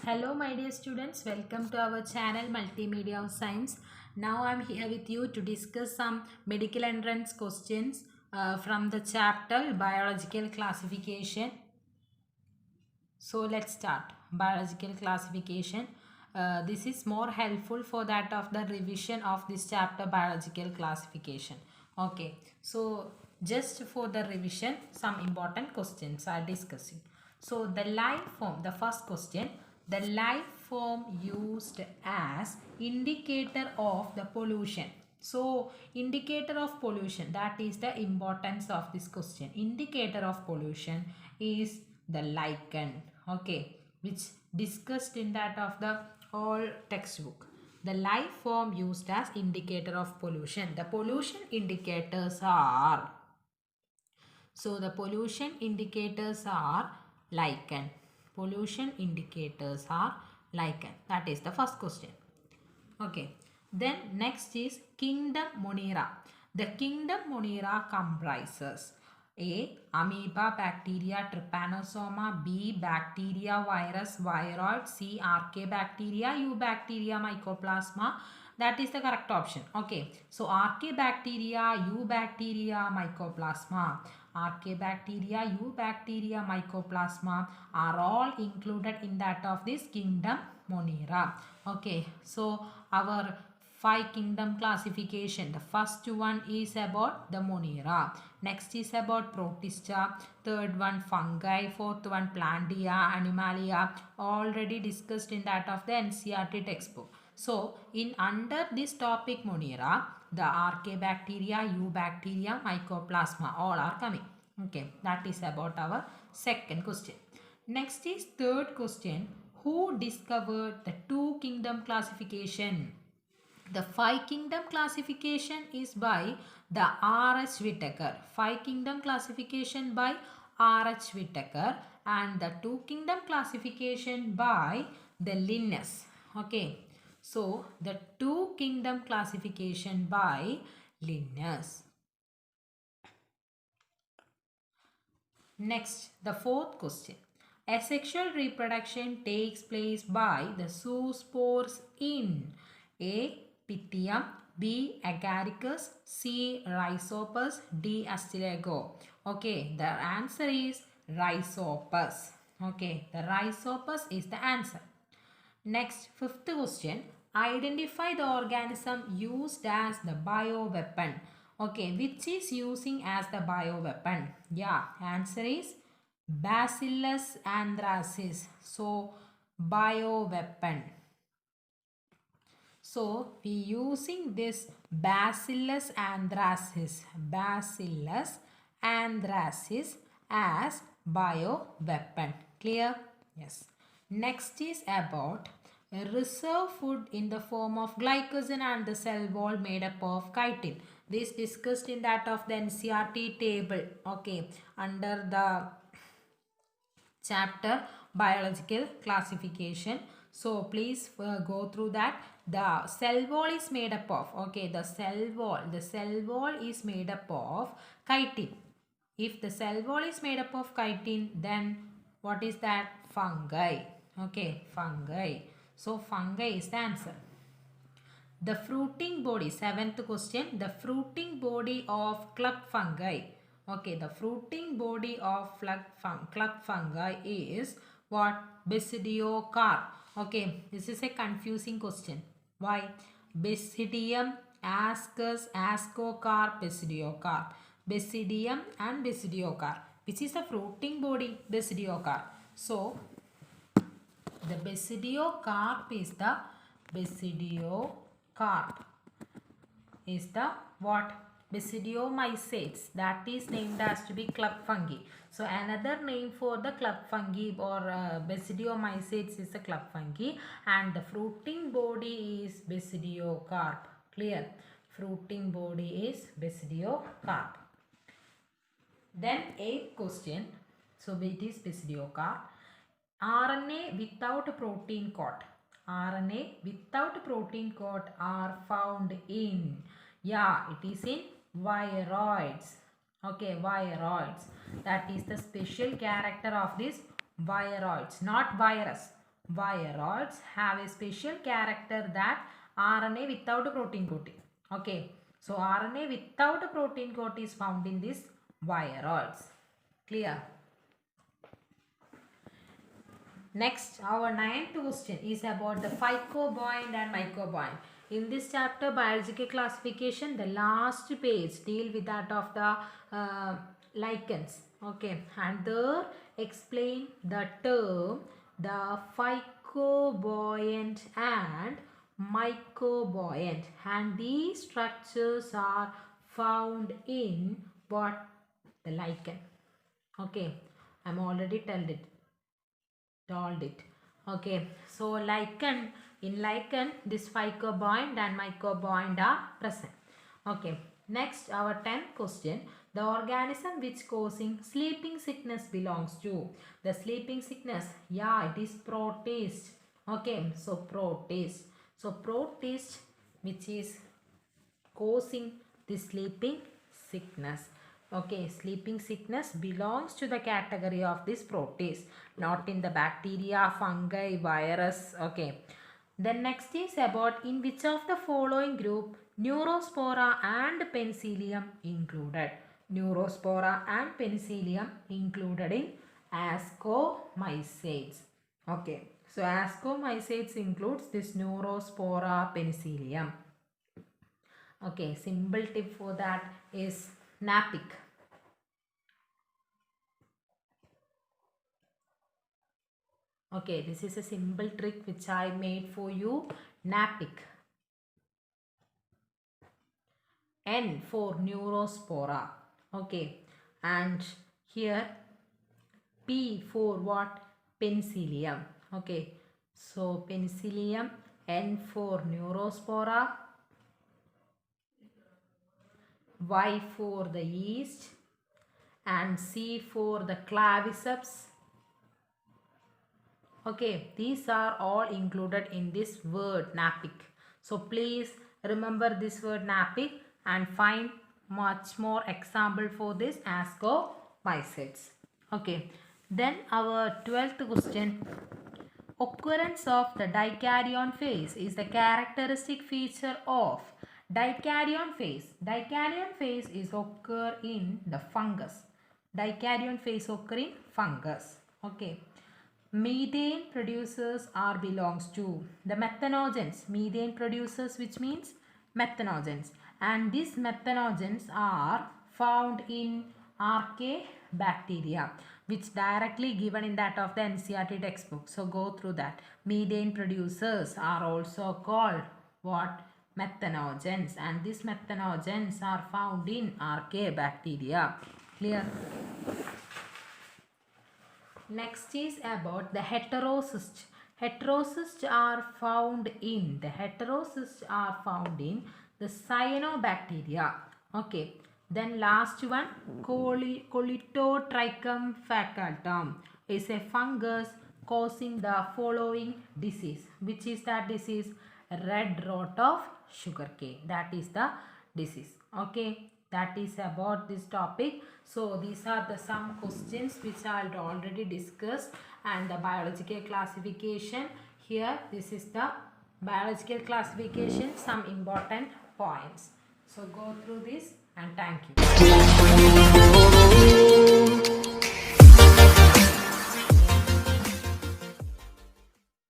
Hello my dear students, welcome to our channel Multimedia of Science. Now I am here with you to discuss some medical entrance questions from the chapter Biological Classification. So let's start. Biological classification. This is more helpful for that of the revision of this chapter biological classification. Okay. So just for the revision, some important questions are discussing. So the life form, the first question, the life form used as indicator of the pollution. So indicator of pollution, that is the importance of this question. Indicator of pollution is the lichen, okay, which discussed in that of the all textbook. The life form used as indicator of pollution. The pollution indicators are, so the pollution indicators are lichen. Pollution indicators are lichen. That is the first question. Okay. Then next is kingdom Monera. The kingdom Monera comprises A. Amoeba, bacteria, trypanosoma. B. Bacteria, virus, viroid. C. Archaebacteria, eubacteria, mycoplasma. That is the correct option. Okay. So Archaebacteria, eubacteria, mycoplasma. Archaebacteria, eubacteria, mycoplasma are all included in that of this kingdom Monera. Okay. So our five kingdom classification. The first one is about the Monera. Next is about Protista. Third one fungi. Fourth one Plantia, Animalia. Already discussed in that of the NCERT textbook. So in under this topic Monera, the Archaebacteria, eubacteria, mycoplasma all are coming. Okay, that is about our second question. Next is third question. Who discovered the two kingdom classification? The five kingdom classification is by the R.H. Whittaker. Five kingdom classification by R.H. Whittaker and the two kingdom classification by the Linnaeus. Okay. So the two kingdom classification by Linnaeus. Next, the fourth question. Asexual reproduction takes place by the zoospores in A. Pythium, B. Agaricus, C. Rhizopus, D. Astilago. Okay, the answer is Rhizopus. Okay, the Rhizopus is the answer. Next, fifth question. Identify the organism used as the bioweapon. Okay, which is using as the bioweapon? Yeah, answer is Bacillus anthracis. So, bioweapon. So, we using this Bacillus anthracis as bioweapon. Clear? Yes. Next is about a reserve food in the form of glycogen and the cell wall made up of chitin. This discussed in that of the NCERT table. Okay. Under the chapter biological classification. So please go through that. The cell wall is made up of, okay, the cell wall is made up of chitin. If the cell wall is made up of chitin, then what is that? Fungi. Okay, fungi. So fungi is the answer. The fruiting body, seventh question, the fruiting body of club fungi. Okay, the fruiting body of club fungi is what? Basidiocarp. Okay, this is a confusing question. Why? Basidium, Ascus, Ascocarp, Basidiocarp. Basidium and Basidiocarp. Which is the fruiting body? Basidiocarp. So, the Basidiocarp is the Basidiocarp is the what? Basidiomycetes, that is named as to be club fungi. So another name for the club fungi or Basidiomycetes is the club fungi, and the fruiting body is Basidiocarp. Clear? Fruiting body is Basidiocarp. Then eighth question. So it is Basidiocarp. RNA without protein coat. RNA without protein coat are found in, yeah, it is in viroids. Okay, viroids. That is the special character of this viroids, not virus. Wire rods have a special character that RNA without a protein coating. Okay, so RNA without a protein coat is found in these wire rods. Clear? Next, our ninth question is about the phycobiont and mycobiont. In this chapter, biological classification, the last page deal with that of the lichens. Okay, and there explain the term the phycobiont and mycobiont, and these structures are found in what? The lichen. Okay, I'm already told it. Okay, so in lichen this phycobiont and mycobiont are present. Okay, next our 10th question, the organism which causing sleeping sickness belongs to? The sleeping sickness, yeah, it is protist. Okay, so protist which is causing the sleeping sickness. Okay, sleeping sickness belongs to the category of this protist, not in the bacteria, fungi, virus. Okay, then next is about in which of the following group Neurospora and Penicillium included? Neurospora and Penicillium included in Ascomycetes. Okay, so Ascomycetes includes this Neurospora Penicillium. Okay, symbol tip for that is NAPIC. Okay, this is a symbol trick which I made for you. NAPIC. N for Neurospora. Okay, and here P for what? Penicillium. Okay, so Penicillium, N for Neurospora, Y for the yeast, and C for the claviceps. Okay, these are all included in this word NAPIC. So please remember this word NAPIC and find much more example for this Ascomycetes. Okay, then our 12th question. Occurrence of the dikaryon phase is the characteristic feature of dikaryon phase. Dikaryon phase is occur in the fungus. Dikaryon phase occur in fungus. Okay. Methane producers are belongs to the methanogens. Methane producers, which means methanogens, and these methanogens are found in Archaebacteria, which directly given in that of the NCERT textbook. So go through that. Methane producers are also called what? Methanogens, and these methanogens are found in Archaebacteria. Clear? Next is about the heterocysts. Heterocysts are found in the cyanobacteria. Okay. Then last one, Colletotrichum facultum is a fungus causing the following disease. Which is that disease? Red rot of sugarcane. That is the disease. Okay. That is about this topic. So these are the some questions which I already discussed, and the biological classification. Here this is the biological classification, some important points. So go through this, and thank you.